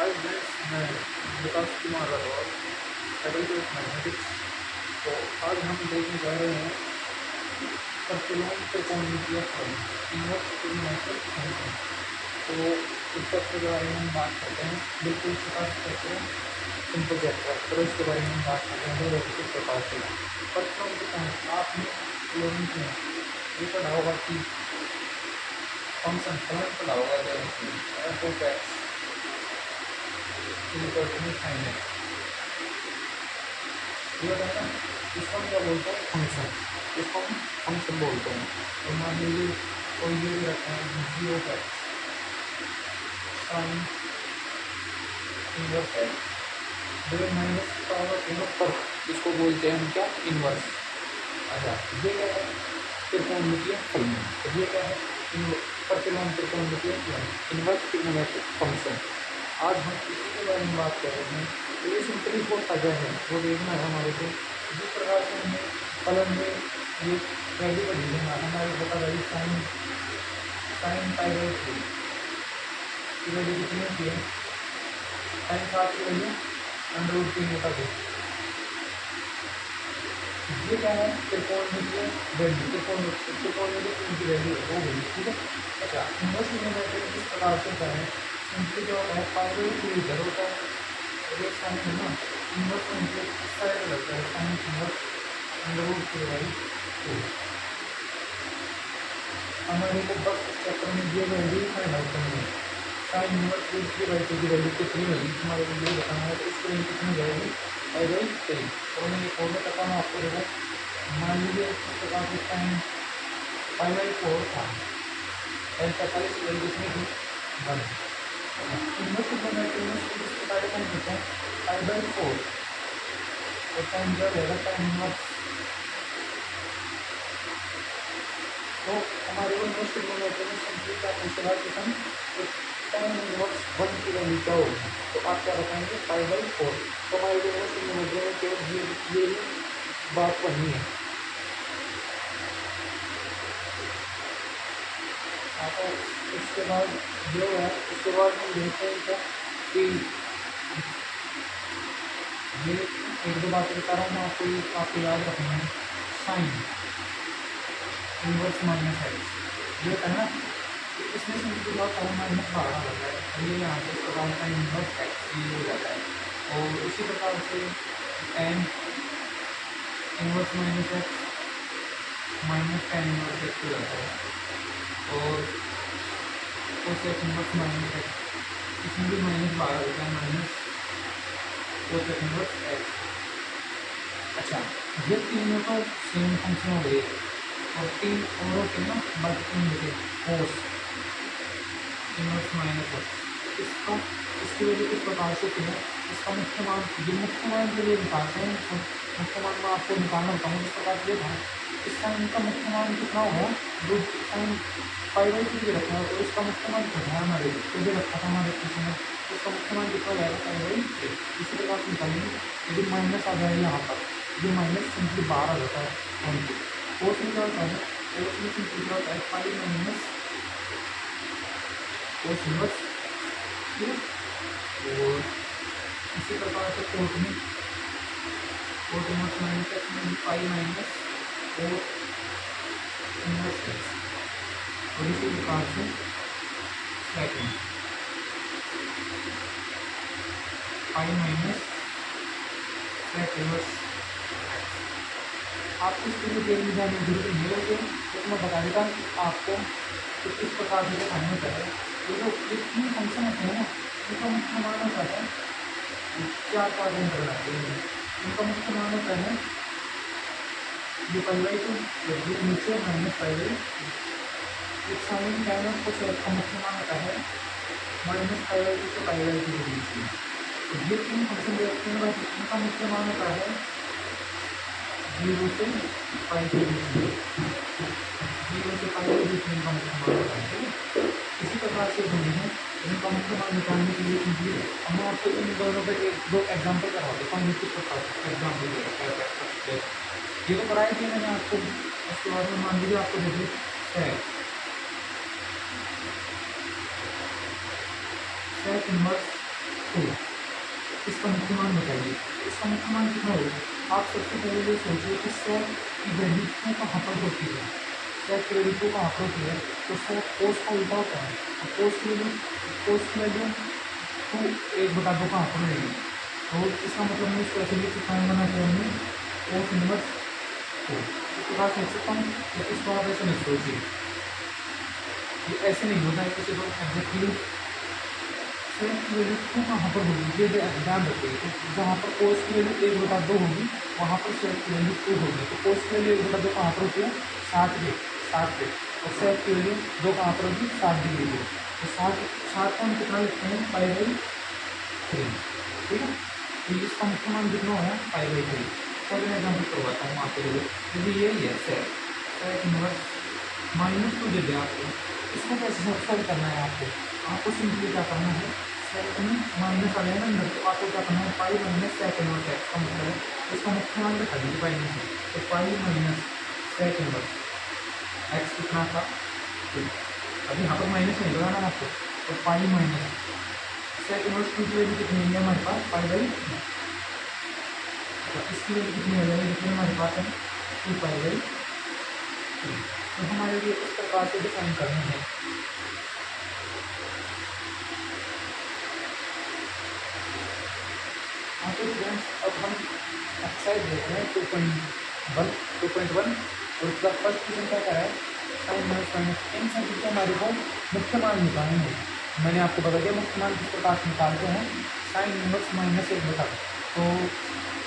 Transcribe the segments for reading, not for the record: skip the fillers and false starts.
हाय friends, मैं Vikas Kumar Rathore, faculty of mathematics. तो आज हम देखने जा रहे हैं प्रतिलोम त्रिकोणमितीय फलन, इनवर्स ट्रिग्नोमेट्रिक फंक्शन। तो इस चैप्टर के बारे में हम बात करते हैं, बिल्कुल छोटा चैप्टर है, सिंपल चैप्टर है, तो इसके बारे में हम बात करते हैं बहुत किस प्रकार से प्रतिलोम त्रिकोण। आपने इलेवेंथ में ये पढ़ा होगा कि फंक्शन फलन पढ़ा होगा F of X equal to sine X. ये बताया इसको हम क्या बोलते हैं, फंक्शन। इसको हम फंक्शन बोलते हैं। तो मान लीजिए कोई ये भी रखा है g of x sine inverse x, जो माइनस पावर इनवर्स पर, इसको बोलते हैं हम क्या, इनवर्स। अच्छा, ये क्या है, त्रिकोणमितीय फलन। तो ये क्या है, प्रतिलोम त्रिकोणमितीय फलन, इनवर्स ट्रिग्नोमेट्रिक फंक्शन। आज हम इसी के बारे में बात कर रहे हैं। तो ये सिंपली होता क्या है वो देखना है हमारे को। जिस प्रकार से हमें फलन में ये वैल्यू का ढूंढना है, हमारे बता वैल्यू साइन पाई बाई 3 की वैल्यू कितनी होती है, साइन 7 की वैल्यू √3 बटा 2। ये क्या है, त्रिकोणमितीय वैल्यू, त्रिकोणमितीय इनकी वैल्यू हो गई, ठीक है। अच्छा, इनवर्स ट्रिग्नोमेट्रिक किस प्रकार से होता है, सिंपली जो होता है पाई बाई 2 इधर होता है और एक साइन है ना, इनवर्स में जो इस साइड लगता है साइन इनवर्स √3/2। हमारे को बस इस चैप्टर में ये वैल्यू फाइंड आउट करनी है, साइन इनवर्स √3/2 की वैल्यू कितनी होगी हमारे को ये बताना है। तो इसकी वैल्यू कितनी जाएगी, पाई/3। तो मैं ये खोल के बताऊँ आपको, देखो मान लीजिए इस प्रकार से साइन पाई/4 था, साइन 45 की वैल्यू कितनी थी, 1। इनवर्स ट्रिग्नोमेट्री में इस प्रकार से हम कहते हैं पाई/4 और साइन जो रहेगा साइन इनवर्स। तो हमारे को इनवर्स ट्रिग्नोमेट्री में सिंपली क्या पूछेगा कि हम साइन इनवर्स 1 की वैल्यू क्या होगी, तो आप क्या बताएंगे, पाई/4। तो हमारे को इनवर्स ट्रिग्नोमेट्री में केवल ये बात बनी है। तो इसके बाद जो है, उसके बाद हम देखते हैं क्या कि ये एक दो बातें बता रहा हूँ आपको, ये आपको याद रखना है। साइन इनवर्स माइनस एक्स ये है ना, तो इसमें सिंपली बहुत सारा माइनस बाहर आ जाता है और ये यहाँ पे प्रकार साइन इनवर्स एक्स ये हो जाता है। और इसी प्रकार से tan inverse minus x minus ten inverse x हो जाता है। और cos x inverse minus x, इसमें भी माइनस बाहर आ जाता है, minus cos x inverse x. अच्छा, ये तीनों तो सेम फंक्शन हो गए और तीन और होते हैं ना, बाकी 3 बचे कोस इनवर्स माइनस एक्स। इसका इसकी वजह किस प्रकार से होती है, इसका मुख्य मान, ये मुख्य मान के लिए निकालते हैं। मुख्य मान में आपको निकालना बताऊँ इस प्रकार से था, इस साइन का मुख्य मान कितना होगा, जो साइन पाई/3 रखा है और इसका मुख्य मान कितना है हमारे जो रखा था हमारे क्वेश्चन में, इसका मुख्य मान कितना जाएगा, पाई/3। इसी प्रकार से निकालेंगे। यदि माइनस आ जाए यहाँ पर, ये माइनस सिंपली बाहर आ जाता है साइन के। कोस में क्या होता है, कोस में सिंपली क्या होता है, पाई माइनस कोस इनवर्स, ठीक है। और इसी प्रकार से कोस में कोस इनवर्स माइनस एक्स में pi minus cos inverse X. और इसी प्रकार से second pi minus sec inverse. आपको इसके लिए देर में जाने की जरूरत नहीं है, तो मैं बता देता हूँ आपको कि किस प्रकार से दिखाना होता है। ये जो तीन फंक्शन होते हैं ना, इनका मुख्य मान होता है, चार अंतर आते हैं। इनका मुख्य मान होता है ये पाई/2, ये नीचे माइनस पाई/2। एक साइन टेन और कोस एक्स का मुख्य मान होता है माइनस पाई/2 से पाई/2 के बीच में। तो ये तीन फंक्शन देखते हैं, इनका मुख्य मान होता है 0 से पाई के बीच में, 0 से पाई के बीच में इनका मुख्य मान होता है, ठीक है। इसी प्रकार से होनी है, इनका मुख्य मान निकालने के लिए सिंपली हम आपको इन दोनों पे एक दो एग्जाम्पल करा देता हूँ। किस प्रकार से एग्जाम्पल दे, ये तो कराई थी मैंने आपको। उसके बाद में मान लीजिए आपको देखिए सेक इनवर्स तो इसका मुख्य मान बताइए। इसका मुख्य मान कितना होगा? आप सबसे पहले ये सोचिए कि सेक की वैल्यू टू कहाँ पर होती है। सेक की वैल्यू टू कहाँ पर होती है? तो सेक कोस का उल्टा होता है। कोस की वैल्यू टू एक बटा दो कहाँ पर रहेगी? तो इसका मतलब मैं इसको ऐसे लिख सकता हूँ, बना के हमने कोस इनवर्स को इस प्रकार से लिख सकता हूँ। तो इसको आप ऐसे नहीं सोचिए, ये ऐसे नहीं होता है। किसी को एग्जैक्टली सेक की वैल्यू टू कहाँ पर होगी, ये ध्यान रखिए। तो जहाँ पर कोस की वैल्यू एक बटा दो होगी वहाँ पर सेक की वैल्यू टू होगी। तो कोस की वैल्यू एक बटा दो कहाँ पर होती है? 60 पे। और सेक की वैल्यू दो कहाँ पर होगी? 60 डिग्री पे। तो 60 को हम कितना लिखते हैं? Pi by 3। ठीक है, तो इसका मुख्य मान कितना होगा? Pi by 3। सेकंड एग्जाम्पल करवाता हूँ आपके लिए। यदि यही है सेक इनवर्स -2 दे दिया आपको, इसको कैसे सॉल्व करना है? आपको सिंपली क्या करना है? सेक में माइनस आ जाएगा अंदर, तो आपको क्या करना है? Pi minus sec inverse X का मतलब है इसका मुख्य मान दिखा दीजिए पाई में से। तो pi minus sec inverse X कितना था? 2। अभी यहाँ पर माइनस नहीं लगाना आपको। तो पाई माइनस सेक इनवर्स 2 की वैल्यू कितनी है हमारे पास? Pi by 3। तो इसकी वैल्यू कितनी आ जाएगी? जितनी हमारे पास है 2 पाई बाई 3। तो हमारे लिए इस प्रकार से डिफाइन करनी है। हाँ तो फ्रेंड्स, अब हम एक्सरसाइज देख रहे हैं 2.1 और उसका फर्स्ट क्वेश्चन क्या करा है? साइन माइनस माइनस इन सभी के हमारे को मुख्य मान निकालने हैं। मैंने आपको बता दिया मुख्य मान किस प्रकार से निकालते हैं। साइन इनवर्स माइनस एक बटा, तो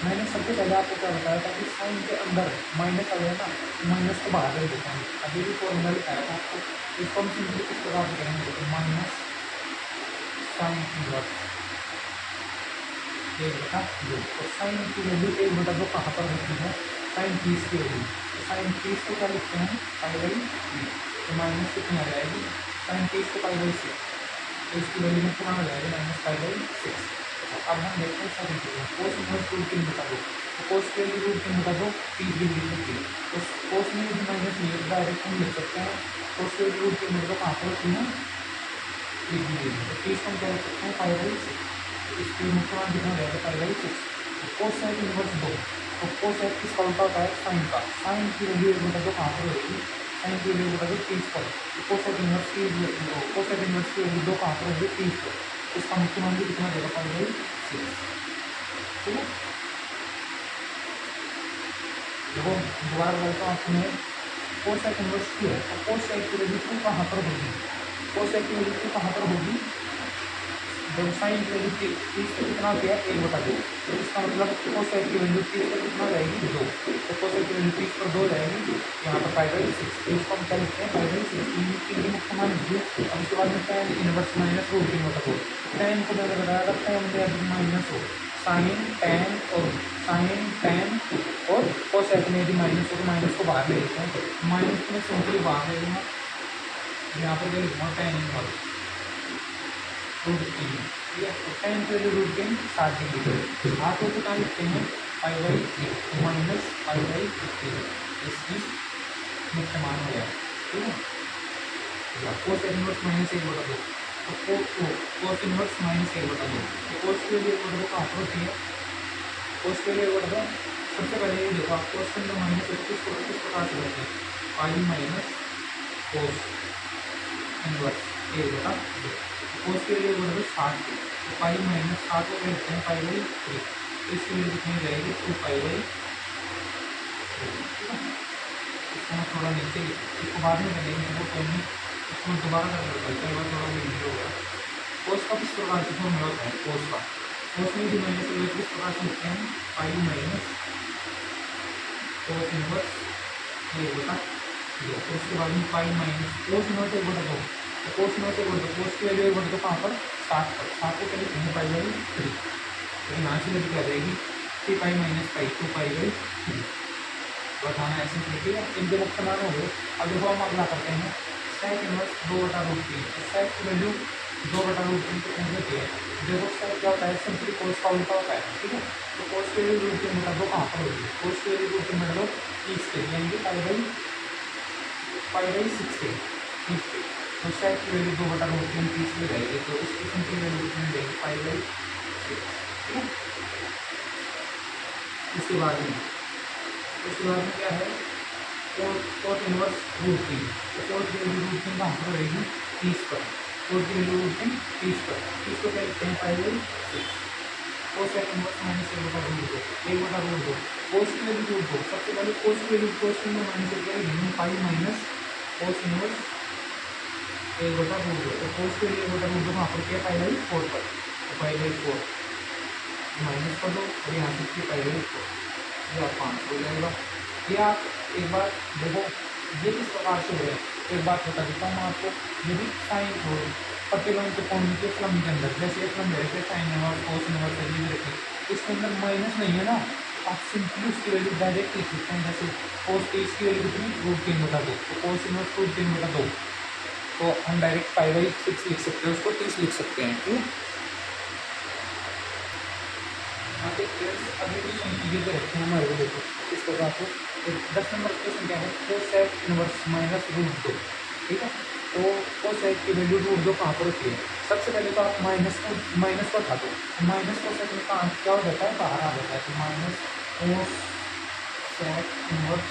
मैंने सबसे पहले आपको क्या बताया था कि साइन के अंदर माइनस आ गया ना, माइनस को बाहर रख देते हैं। अभी भी फॉर्मूला लिखाया था आपको, इसको हम सिंपली किस प्रकार से करेंगे? माइनस साइन इनवर्स एक बटा दो। तो साइन की वैल्यू एक बटा दो कहाँ पर होती है? साइन 30 की वैल्यू। तो साइन 30 को क्या लिखते हैं? Pi by 3। तो माइनस कितनी आ जाएगी? साइन 30 को पाई बाई 6, तो इसकी वैल्यू में कितना आ जाएगा? Minus pi by 6। अब हम देखते हैं second question, cos inverse root 3 बटा दो। तो कोस की वैल्यू रूट 3 बटा दो 30 डिग्री होती है। तो कोस में यदि माइनस नहीं है डायरेक्ट हम लिख सकते हैं कोस की वैल्यू रूट 3 बटा दो कहाँ पर होती है? 30 डिग्री। तो 30 को हम क्या लिख सकते हैं? पाई बाई 6। इसके मुख्य मान कितना रहेगा? पाई बाई 6। कोसेक इनवर्स 2, तो कोसेक किसका उल्टा होता है? साइन का। साइन की वैल्यू एक बटा दो कहाँ पर होगी? साइन की वैल्यू बटा दो 30 पर। तो कोसेक इनवर्स की वैल्यू 2 कहाँ पर होगी? 30 पर। इसका मुख्य मान भी कितना देगा? पाई बाई 6। ठीक है, देखो दोबारा बोलता हूँ आपको मैं। कोसेक इनवर्स 2 है, तो कोसेक की वैल्यू 2 कहाँ पर होगी? कोसेक की वैल्यू 2 कहाँ पर होगी? जब साइन की वैल्यू 30 पर कितना हो गया? एक बटा दो। तो इसका मतलब कोसेक की वैल्यू 30 पर कितना जाएगी? 2। तो कोसेक की वैल्यू 30 पर 2 जाएगी, यहाँ पर पाई बाई 6। तो इसको हम क्या लिखते हैं? पाई बाई 6। इनके मुख्य मान लीजिए। अब इसके बाद में tan इनवर्स माइनस रूट 3 बटा 2। tan को मैंने बताया था tan में माइनस हो, साइन tan और कोसेक में यदि माइनस हो तो माइनस को बाहर ले लेते हैं। माइनस में सिंपली बाहर ले लूँगा, यहाँ पर क्या लिखूँगा? tan inverse root 3। ठीक है, तो tan की वैल्यू रूट 3 60 डिग्री। आप लोग कितना लिखते हैं? Pi by 3 minus pi by 3। इसकी मुख्य मान हो गया। ठीक है, कोस इनवर्स माइनस एक बटा दो। तो कोस इनवर्स माइनस एक बटा दो, तो कोस की वैल्यू एक बटा दो कहाँ पर होती है? कोस की वैल्यू एक बटा दो, सबसे पहले ये देखो आप कोस के अंदर माइनस किस प्रकार से करते हैं? पाई माइनस कोस इनवर्स एक बटा दो। कोस के लिए बराबर 60 के, तो पाई माइनस 60 को कहते हैं पाई बाई 3। तो इसकी वैल्यू कितनी जाएगी? 2 पाई बाई 3। ठीक है, इसको मैं थोड़ा नीचे, इसको बाद में करेंगे वो कोई नहीं, इसको मैं दोबारा कर देता हूँ, कई बार थोड़ा वीडियो हो गया। कोस का किस प्रकार से फॉर्मूला होता है? कोस में भी माइनस वैल्यू किस प्रकार से लिखते हैं? पाई माइनस कोस इनवर्स एक बटा दो। तो उसके बाद में पाई माइनस कोस इनवर्स एक बटा दो। तो कोस इनवर्स एक बटा दो, कोस की वैल्यू एक बटा दो कहाँ पर? 60 पर। 60 को क्या लिखेंगे? Pi by 3। तो यहाँ से वैल्यू क्या जाएगी? 3 pi minus pi 2 pi by 3। बताना ऐसे ठीक है, इनके मुख्य मान हो गए। अब देखो हम अगला करते हैं सेक इनवर्स 2 बटा रूट 3। तो सेक की वैल्यू 2 बटा रूट 3 कितनी होती है? देखो सेक क्या होता है? सिंपली कोस का उल्टा होता है। ठीक है, तो कोस की वैल्यू रूट 3 बटा 2 कहाँ पर होगी? कोस की वैल्यू रूट 3 बटा 2 30 के, यानी कि पाई बाई 6 के 30 के। तो सेट की वैल्यू 2/√3 में रहेगी, तो इस क्वेश्चन की वैल्यू कितनी रहेगी 5/6। ठीक है। उसके बाद में क्या है, कोट इनवर्स √3। तो कोट की वैल्यू √3 कहाँ पर रहेगी 30 पर। कोट की वैल्यू √3 30 पर, 30 को क्या लिखते हैं 5/6। कोस सेक इनवर्स माइनस 1/√2, 1/√2। कोस की वैल्यू √2, सबसे पहले कोस की वैल्यू कोस की माइनस हो जाएगी, पाई माइनस कोस इनवर्स 1/√2। तो कोस के लिए 1/√2 कहाँ पर किया 5/4 पर, तो 5/4 माइनस कर दो और यहाँ से 5/4, ये आपका आंसर हो जाएगा। ये आप एक बार देखो ये किस प्रकार से हो रहा है, एक बात बता देता हूँ आपको। यदि साइन हो पर्टिकुलर के फॉर्म के फ्लम के अंदर, जैसे फ्लम रखे साइन इनवर्स कोस इनवर्स ये भी रखे, इसके अंदर माइनस नहीं है ना, आप सिंपली उसकी वैल्यू डायरेक्ट लिख सकते हैं। जैसे कोस 30 की वैल्यू कितनी √3/2, तो कोस इनवर्स √3/2, तो हम डायरेक्ट 5/6 लिख सकते हैं, उसको 30 लिख सकते हैं। ठीक है। अगले क्वेश्चन ये जो रखे हैं हमारे को, देखो इस प्रकार से 10 नंबर क्वेश्चन क्या है, कोसेक इनवर्स माइनस √2। ठीक है। तो कोसेक की वैल्यू √2 कहाँ पर होती है, सबसे पहले तो आप माइनस को हटा दो, माइनस कोसेक में कहाँ क्या हो जाता है, बाहर आ जाता है, तो माइनस कोसेक इनवर्स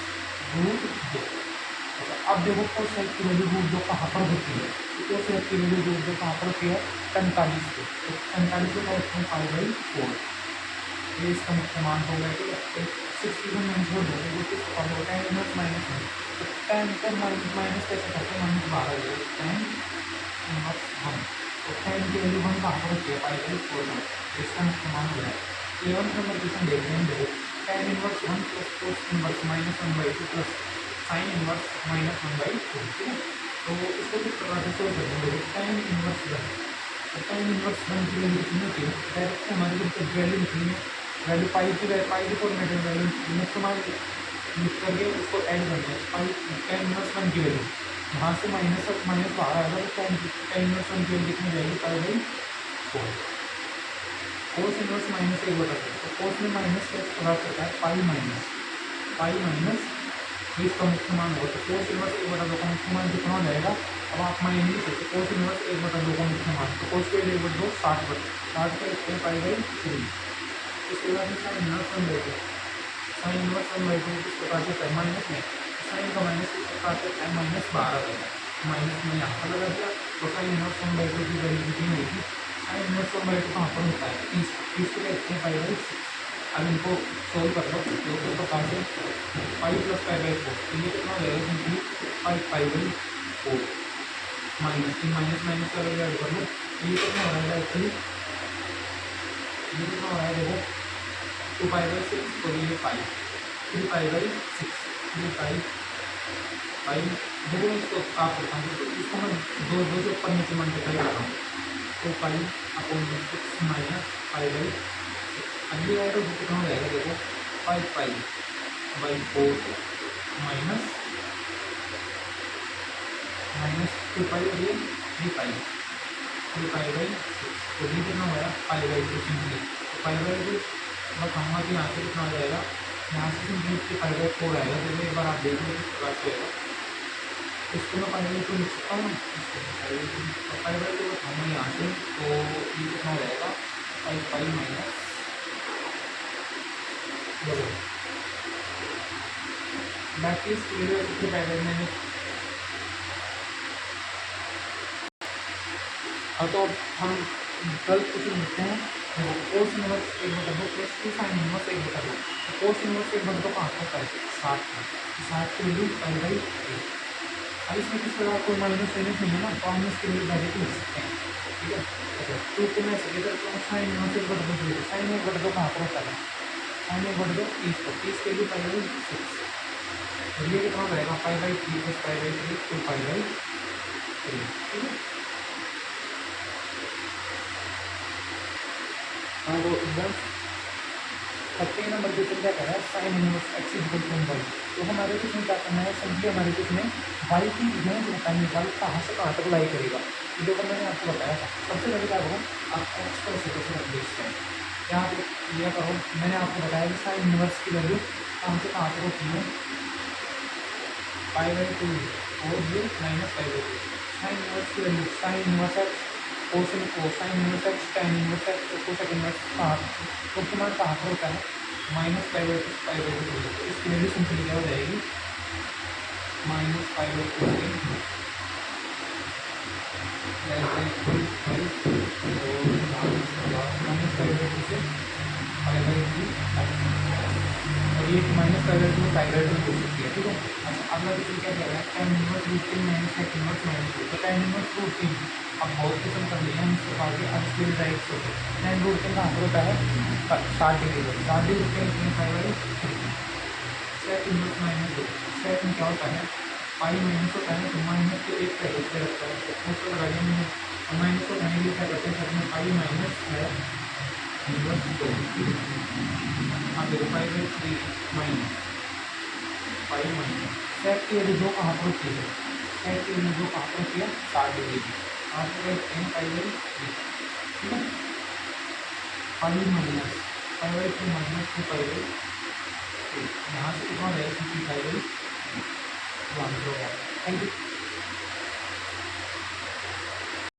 √2। अब देखो कोसेक की वैल्यू √2 कहाँ पर होती है, तो कोसेक की वैल्यू √2 कहाँ पर होती है 45 पे, तो 45 को क्या लिखते हैं 5/4। ये इसका मुख्य मान हो गया। ठीक है। 60 माइनस हो जाएगा, जो किस प्रकार होता है इनवर्स माइनस में, तो tan को माइनस कैसे करते हैं, माइनस 12 हो जाएगा, tan इनवर्स 1। तो tan की वैल्यू 1 कहाँ पर होती है 5/4 में, तो इसका मुख्य मान हो जाएगा। 11 नंबर क्वेश्चन देख रहे हैं, देखो tan inverse 1 plus cos inverse -1/2 plus sine inverse -1/2। ठीक है। तो इसको किस प्रकार से सोल्व करते हैं, देखो tan इनवर्स 1, तो tan इनवर्स 1 की वैल्यू कितनी होती है, डायरेक्ट हमारे को वैल्यू लिखनी है, वैल्यू पाई की फॉर्मेट में वैल्यू इस्तेमाल लिख करके उसको ऐड करना है। पाई tan इनवर्स 1 की वैल्यू यहाँ से माइनस बाहर आएगा, तो tan इनवर्स 1 की वैल्यू कितनी जाएगी 5/4। कोस इनवर्स -1/2, तो कोस में माइनस का प्रभाव करता है, पाई माइनस तो इसका मुख्य मान होगा, तो कोस इनवर्स 1/2 का मुख्य मान कितना हो जाएगा, अब आप मान नहीं सकते, कोस इनवर्स 1/2 का मुख्य मान, तो कोस के लिए 1/2 60 पे लिखते हैं 5/3। इसके बाद में साइन इनवर्स 1/2, साइन इनवर्स 1/2 किस प्रकार से होता है माइनस में, साइन का माइनस किस प्रकार से होता है -12 होता है, माइनस में यहाँ पर लगा दिया, तो साइन इनवर्स 1/2 की वैल्यू कितनी होगी, साइन इनवर्स 1/2 कहाँ पर होता है 30 को लिखते हैं 5/6। अब इनको सोल्व कर लो, तो किस प्रकार से 5 + 5/4, तो ये कितना हो जाएगा सिंपली 5/4 माइनस माइनस का वैल्यू ऐड कर लो, तो ये कितना हो रहा है एक्चुअली, ये कितना हो रहा है देखो 2π/6, और ये 5 3π/6, 3π देखो इसको आप बताऊँ, तो इसको मैं दो से ऊपर नीचे मल्टीप्लाई कर रहा हूँ, 2π/6 माइनस π/6। अब ये ऐड कितना हो जाएगा देखो 5π/4 माइनस 2π और ये 3π/6, तो ये कितना हो गया π/2 सिंपली, तो π/2 बताऊँगा कि यहाँ से कितना आ जाएगा, यहाँ से सिंपली 5/4 आएगा, तो एक बार आप देख लो किस प्रकार से आएगा, इसको मैं 5/2 लिख सकता हूँ, इसको 5/2 बताऊँगा यहाँ से, तो ये कितना हो जाएगा 5π माइनस दैट इज मैंने। तो हम गलत क्वेश्चन लिखते हैं, cos inverse 1/2 plus 2 sine inverse 1/2, तो कोस इनवर्स 1/2 कहाँ होता है 60 की वैल्यू 5/3। अब इसमें किस प्रकार कोई माइनस साइनस नहीं है ना, तो हम इसके लिए डायरेक्ट लिख सकते हैं। ठीक है। अच्छा 2 को मैं ऐसे करता हूँ, साइन इनवर्स 1/2, साइन 1/2 कहाँ पर होता है, साइन 1/2 30 के लिए 5/6, और ये कितना रहेगा 5/3 + 5/3 2π/3। ठीक है। हाँ वो एकदम 30 नंबर क्वेश्चन क्या कह रहा है, साइन इनवर्स x = 1/, तो हमारे क्वेश्चन क्या करना है, सिंपली हमारे क्वेश्चन y की रेंज बतानी, y कहाँ से कहाँ तक लाई करेगा। तो देखो मैंने आपको बताया था, सबसे पहले क्या करो आप x को ऐसे कैसे रख देखते हैं, यहाँ पे यह करो, मैंने आपको बताया कि साइन इनवर्स की वैल्यू कहाँ से कहाँ तक होती है π/2 और ये -π/2, साइन इनवर्स की value sine inverse x cosine को sine inverse x tan inverse x cosec inverse कहाँ तो कहाँ पर होता है minus five by two five by two. तो इसकी वैल्यू सिंपली क्या हो जाएगी माइनस फाइव बाई टू से माइनस फाइव बाई टू से फाइव बाई टू और ये minus five by two five by two हो सकती है। ठीक है, अच्छा अगला क्वेश्चन क्या कह रहा है टेन इनवर्स रूट तीन minus tan inverse minus two. तो टेन इनवर्स रूट तीन अब बहुत किस्म कर लिया हम इसको आगे अब इसके राइट से टेन रूट तीन कहाँ पर होता है 60 डिग्री पर 60 डिग्री के five by three set inverse minus two set में क्या होता है पाई माइनस होता है तो माइनस के एक साइड से रखता है तो उसको लगा दिया मैंने और माइनस को खाने के लिए क्या करते हैं साथ में पाई माइनस है इनवर्स दो हाँ देखो five by three minus five minus set की वैल्यू दो कहाँ पर होती है सेट की वैल्यू दो कहाँ पर होती है 60 डिग्री की आप रखते हैं फाइव बाई थ्री। ठीक है, five minus five by three minus two five by three यहाँ से कितना हो जाएगा 55 बाई 1 हो गया। Thank you.